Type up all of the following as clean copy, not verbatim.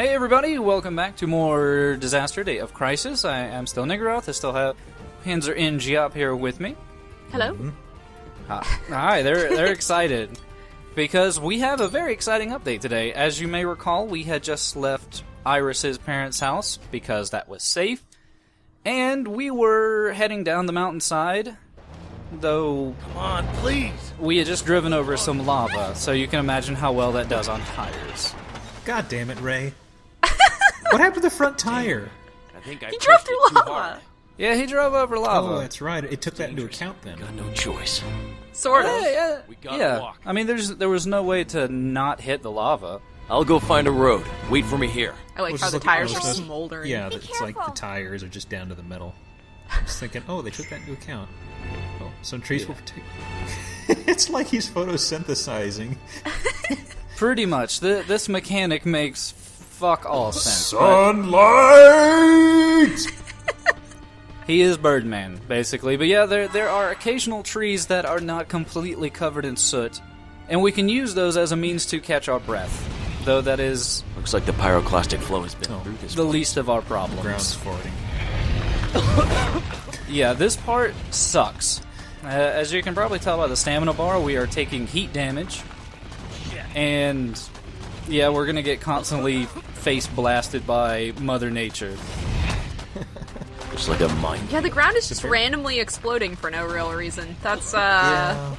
Hey everybody, welcome back to more Disaster Day of Crisis. I am still Niggeroth. I still have Panzer and Giop here with me. Hello. Hi, they're excited because we have a very exciting update today. As you may recall, we had just left Iris's parents' house because that was safe, and we were heading down the mountainside, though Come on, please. we had just driven over some lava, so you can imagine how well that does on tires. God damn it, Ray. What happened to the front tire? I think I He drove pushed through it too lava. hard. Yeah, he drove over lava. Oh, that's right. It took that into account then. Got no choice. Sort of. Yeah. We gotta Yeah. walk. I mean, there was no way to not hit the lava. I'll go find a road. Wait for me here. I like Well, how just the look- tires oh, are so- smoldering. Yeah, it's like the tires are just down to the metal. I was thinking, oh, they took that into account. Oh, some trees will protect. It's like he's photosynthesizing. Pretty much. This mechanic makes fuck all sense. but Sunlight! he is Birdman, basically. But yeah, there are occasional trees that are not completely covered in soot, and we can use those as a means to catch our breath. Though that is Looks like the pyroclastic flow has been Oh. through this. the least of our problems. Ground's farting. Yeah, this part sucks. As you can probably tell by the stamina bar, we are taking heat damage. And yeah, we're gonna get constantly face blasted by Mother Nature. Looks like a mine. Yeah, the ground is just randomly exploding for no real reason. That's, Yeah.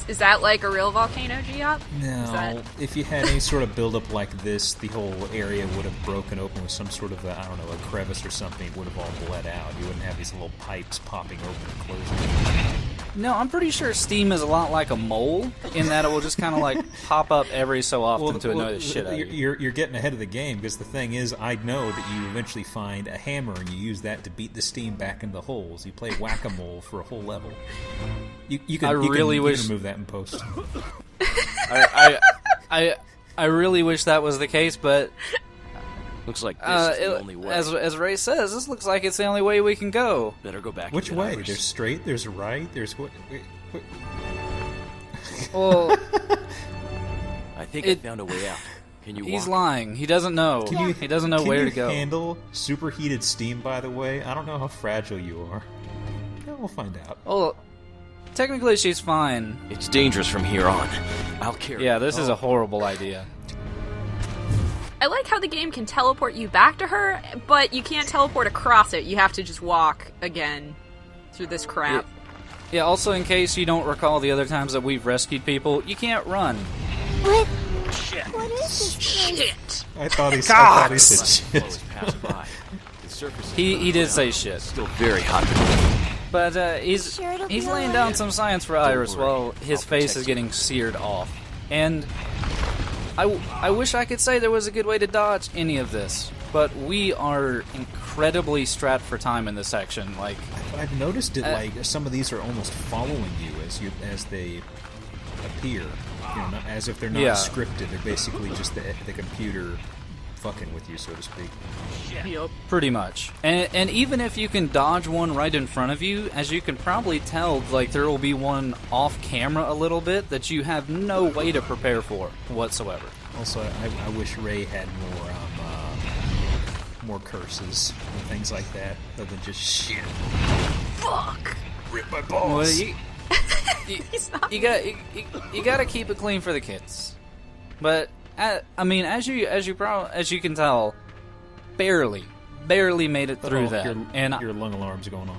Is that like a real volcano, Giop? No, Is that- if you had any sort of buildup like this, the whole area would have broken open with some sort of, I don't know, a crevice or something. It would have all bled out. You wouldn't have these little pipes popping open and closing. No, I'm pretty sure steam is a lot like a mole, in that it will just kind of like pop up every so often to annoy the shit out of you. You're getting ahead of the game, because the thing is, I know that you eventually find a hammer and you use that to beat the steam back into the holes. You play whack-a-mole for a whole level. You can, I you really can, wish- you can remove that in post. I really wish that was the case, but Looks like this is the only way. as Ray says, this looks like it's the only way we can go. Better go back. Which and get way? Iris. There's straight, there's right, there's what? Wait. Well, I think It- I found a way out. Can you he's walk? lying. He doesn't know. He doesn't know Can where you to go. handle superheated steam, by the way? I don't know how fragile you are. Yeah, we'll find out. Well, technically she's fine. It's dangerous from here on. I'll carry. Yeah, this is a horrible idea. I like how the game can teleport you back to her, but you can't teleport across it. You have to just walk again through this crap. Yeah, also in case you don't recall the other times that we've rescued people, you can't run. What? What is this place? Shit! I thought he Gods! said Flow has shit. passed by. The surface is He did say shit. still very hot. But he's Sure it'll he's be laying alright. down some science for Iris worry. while his I'll face protect is you. getting seared off. And I wish I could say there was a good way to dodge any of this, but we are incredibly strapped for time in this section. Like, I've noticed it. Like some of these are almost following you as they appear. You know, not, as if they're not Yeah. scripted. They're basically just the computer fucking with you, so to speak. Yup. pretty much. And even if you can dodge one right in front of you, as you can probably tell, like there will be one off camera a little bit that you have no way to prepare for whatsoever. Also, I wish Ray had more curses and things like that, other than just shit. Fuck! Rip my Well, balls. He's not. you gotta keep it clean for the kids. But I mean, as you can tell, barely made it through that, and your lung alarms are going off.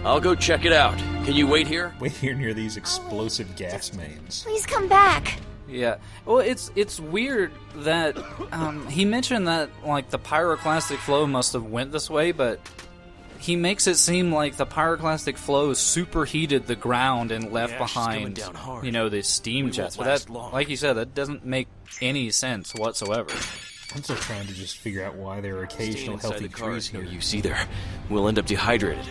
I'll go check it out. Can you wait here? Wait here near these explosive gas mains. Please come back. yeah. Well, it's weird that he mentioned that like the pyroclastic flow must have went this way, but he makes it seem like the pyroclastic flow superheated the ground and left Yeah, she's coming behind, down hard. you know, the steam We jets. won't But last that, long. like you said, that doesn't make any sense whatsoever. I'm still trying to just figure out why there are Stay occasional inside healthy the car trees here. here. You see there. We'll end up dehydrated.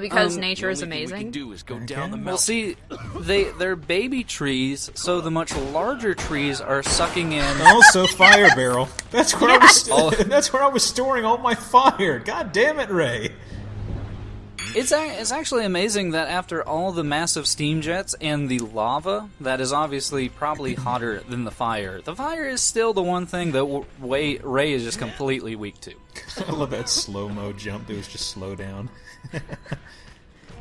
Because Um, nature is The only thing we amazing. can do is go Okay. down the mountain. Well, see, they're baby trees, so the much larger trees are sucking in. Also, fire barrel. That's where I was. Oh. That's where I was storing all my fire. God damn it, Ray. It's actually amazing that after all the massive steam jets and the lava, that is obviously probably hotter than the fire is still the one thing that Ray is just completely weak to. I love that slow-mo jump. It was just slow down.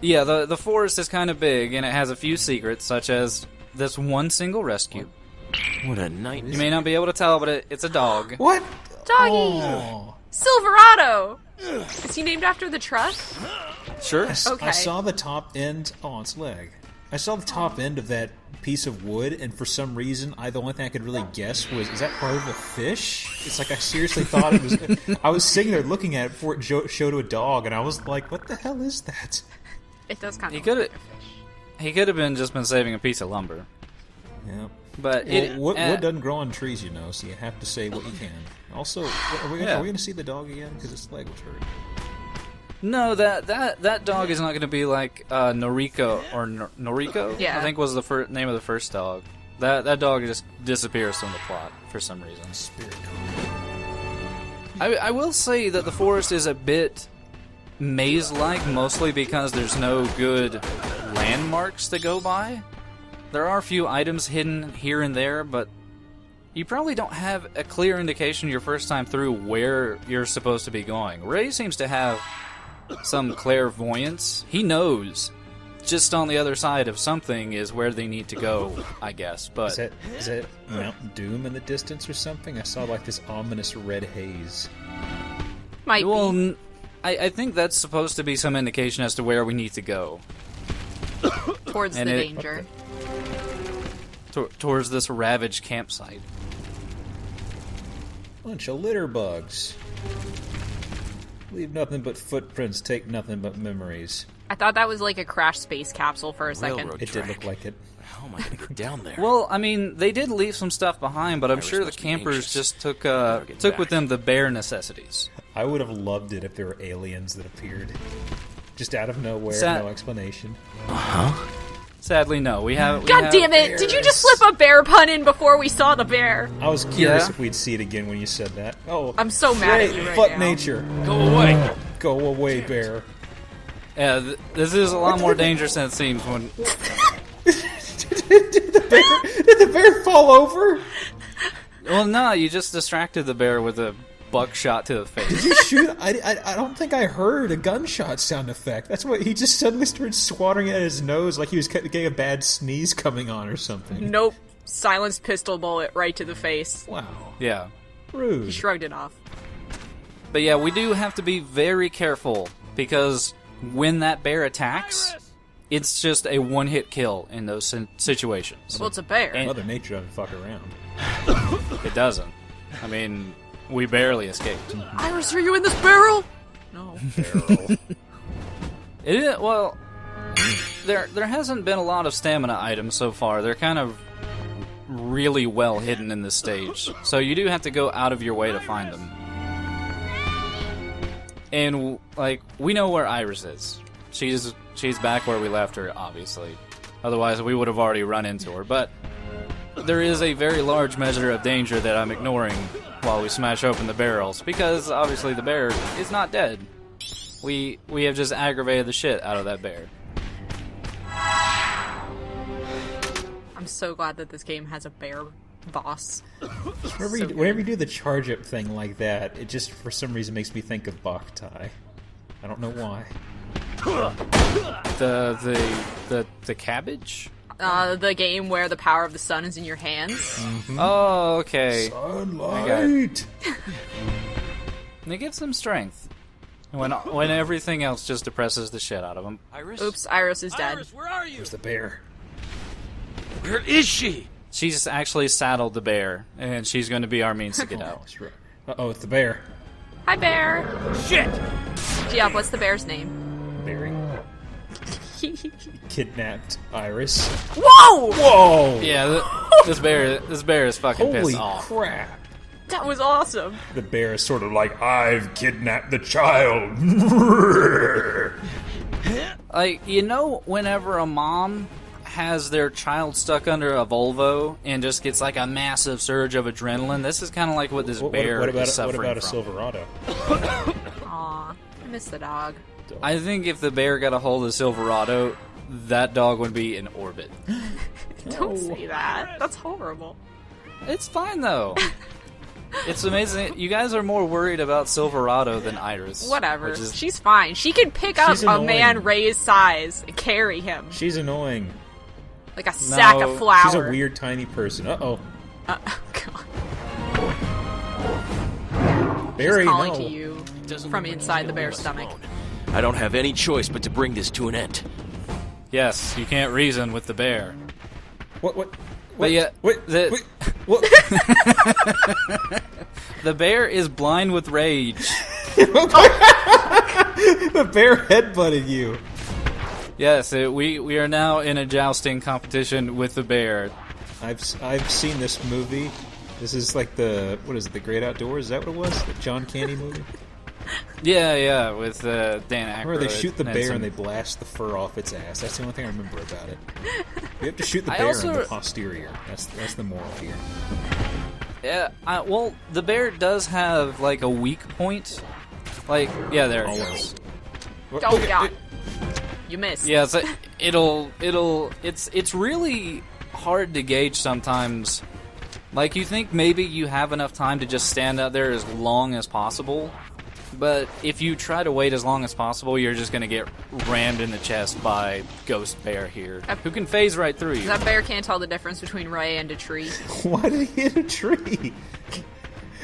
Yeah, the forest is kind of big, and it has a few secrets, such as this one single rescue. What a night. You may not be able to tell, but it's a dog. What? Doggy! Oh. Silverado! Is he named after the truck? Sure. Okay. I saw the top end. Oh, it's leg. I saw the top end of that piece of wood, and for some reason, the only thing I could really guess was, is that part of a fish? It's like I seriously thought it was. I was sitting there looking at it before it showed to a dog, and I was like, "What the hell is that?" It does kind He of could look have. like a fish. He could have been saving a piece of lumber, Yeah. but Well, wood doesn't grow on trees, so you have to say what you can. Also, are we Yeah. going to see the dog again? Because its leg was hurt. No, that dog is not going to be like Noriko or Noriko. Yeah. I think was the name of the first dog. That dog just disappears from the plot for some reason. Spirit. I will say that the forest is a bit maze-like, mostly because there's no good landmarks to go by. There are a few items hidden here and there, but you probably don't have a clear indication your first time through where you're supposed to be going. Ray seems to have some clairvoyance. He knows just on the other side of something is where they need to go, I guess. But Is that Mount Doom in the distance or something? I saw like this ominous red haze. Might be. I think that's supposed to be some indication as to where we need to go. Towards and the it- danger. Towards this ravaged campsite. Bunch of litter bugs. Leave nothing but footprints, take nothing but memories. I thought that was like a crashed space capsule for a second. Railroad It did track. look like it. How am I going to get down there? Well, I mean, they did leave some stuff behind, but I'm Iris sure the must be campers anxious. just took get took back. with them the bare necessities. I would have loved it if there were aliens that appeared. Just out of nowhere, Sa- no explanation. Sadly, no. We have. God damn it! Did you just slip a bear pun in before we saw the bear? I was curious Yeah. if we'd see it again when you said that. Oh, I'm so mad at great, you right fuck now. nature. Go away. Go away, bear. Yeah, this is a lot more dangerous than it seems. When Did the bear fall over? well, no, you just distracted the bear with a buckshot to the face. You shoot? I don't think I heard a gunshot sound effect. That's what he just suddenly started swatting at his nose like he was getting a bad sneeze coming on or something. Nope. Silenced pistol bullet right to the face. Wow, Yeah, rude. He shrugged it off. but yeah, we do have to be very careful because when that bear attacks, it's just a one-hit kill in those situations. Well, it's a bear. And- Mother Nature doesn't fuck around. It doesn't. I mean, we barely escaped. Iris, are you in this barrel? No. Barrel. It is, well, there hasn't been a lot of stamina items so far. They're kind of really well hidden in this stage, so you do have to go out of your way to find them. And like we know where Iris is. She's back where we left her, obviously. Otherwise, we would have already run into her. But there is a very large measure of danger that I'm ignoring while we smash open the barrels, because obviously the bear is not dead. We have just aggravated the shit out of that bear. I'm so glad that this game has a bear boss. Whenever you do the charge up thing like that, it just for some reason makes me think of Boktai. I don't know why. The cabbage? The game where the power of the sun is in your hands. Oh, okay. Sunlight. And it gives them strength. When everything else just depresses the shit out of them. Iris? Oops, Iris is dead. Iris, where are you? There's the bear. Where is she? She's actually saddled the bear, and she's going to be our means to get out. That's right. Uh-oh, it's the bear. Hi, bear. Shit! Yeah, what's the bear's name? Barry. Kidnapped Iris. Whoa! Whoa! Yeah, this bear is fucking Holy pissed off. crap. That was awesome. The bear is sort of like, I've kidnapped the child. Like, whenever a mom has their child stuck under a Volvo and just gets like a massive surge of adrenaline, this is kind of like what this bear what about is suffering a from. Silverado? Aw, I miss the dog. I think if the bear got a hold of Silverado, that dog would be in orbit. Don't say that. That's horrible. It's fine though. It's amazing. You guys are more worried about Silverado than Iris. Whatever. Which is... She's fine. She can pick up She's a annoying. man Ray's size and carry him She's annoying. like a sack of flour. She's a weird tiny person. Uh-oh. Oh, God. Barry, She's calling no. to you Doesn't from look like inside you the leave bear's us stomach. alone. I don't have any choice but to bring this to an end. Yes, you can't reason with the bear. What? But yeah, Wait, the what? the bear is blind with rage. The bear headbutted you. Yes, we are now in a jousting competition with the bear. I've seen this movie. This is like the Great Outdoors? Is that what it was? The John Candy movie? Yeah, with Dan Aykroyd. Where they shoot the bear some- and they blast the fur off its ass. That's the only thing I remember about it. You have to shoot the I bear also- in the posterior. That's the moral here. Yeah, well, the bear does have like a weak point. Like, yeah, there it Always. goes. Oh, God. You missed. Yeah, it's like, it's really hard to gauge sometimes. Like, you think maybe you have enough time to just stand out there as long as possible, but if you try to wait as long as possible, you're just gonna get rammed in the chest by Ghost Bear here, who can phase right through you. That bear can't tell the difference between Ray and a tree. Why did he hit a tree?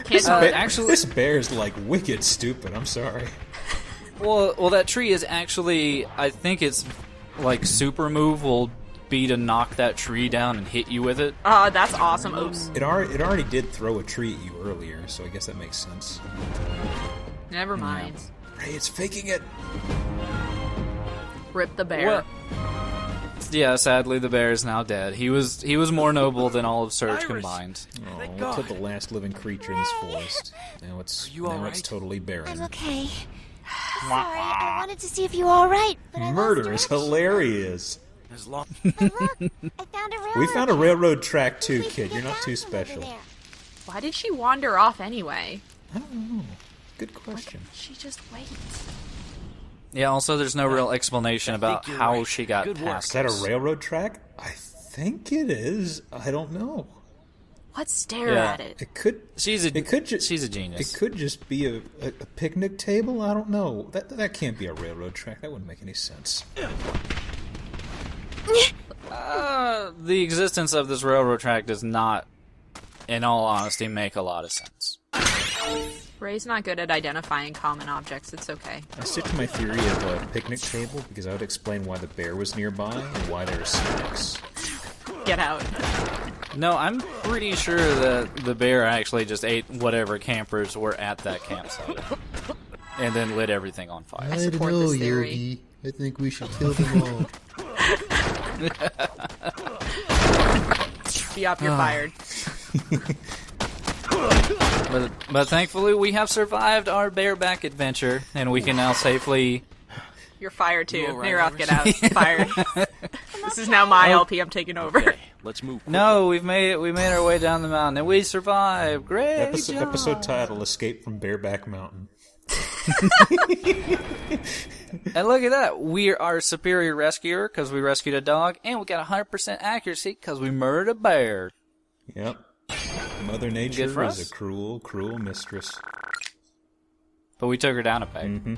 Can't tell the actually- This bear's like wicked stupid. I'm sorry. Well, that tree is actually, I think it's like super move will be to knock that tree down and hit you with it. That's awesome. Oops. It already did throw a tree at you earlier, so I guess that makes sense. Never mind. Ray, it's faking it. Rip the bear. Well, yeah, sadly the bear is now dead. He was more noble than all of Surge Iris! combined. Oh, Thank we God. killed the last living creature in this forest. Now it's you all now it's right? totally barren. I'm okay. Sorry, I wanted to see if you were alright, but I Murder lost is direction. hilarious. As long But look, I found a railroad. We found a track. railroad track too, We can kid. get You're not down too from over special. there. Why did she wander off anyway? I don't know. Good question. She just waits. Yeah, also there's no real explanation about you're how right. she got Good work. past Is that this. a railroad track? I think it is. I don't know. Let's stare Yeah. at it. It could. She's a It could just. she's a genius. It could just be a picnic table. I don't know. That can't be a railroad track. That wouldn't make any sense. The existence of this railroad track does not, in all honesty, make a lot of sense. Ray's not good at identifying common objects. It's okay. I stick to my theory of a picnic table because I would explain why the bear was nearby and why there are snacks. Get out. No, I'm pretty sure that the bear actually just ate whatever campers were at that campsite. And then lit everything on fire. I support this theory. I think we should kill them all. Be up, you're fired. But thankfully we have survived our bareback adventure, and we can now safely... You're fired too. You all right, You're off, get out. Iris? Fired. This is now my LP. I'm taking over. okay, let's move. No, we made our way down the mountain, and we survived. Great job. Episode title: Escape from Bareback Mountain. And look at that. We are our superior rescuer because we rescued a dog, and we got 100% accuracy because we murdered a bear. Yep. Mother Nature Good for is us. a cruel, cruel mistress. But we took her down a peg. Mm-hmm.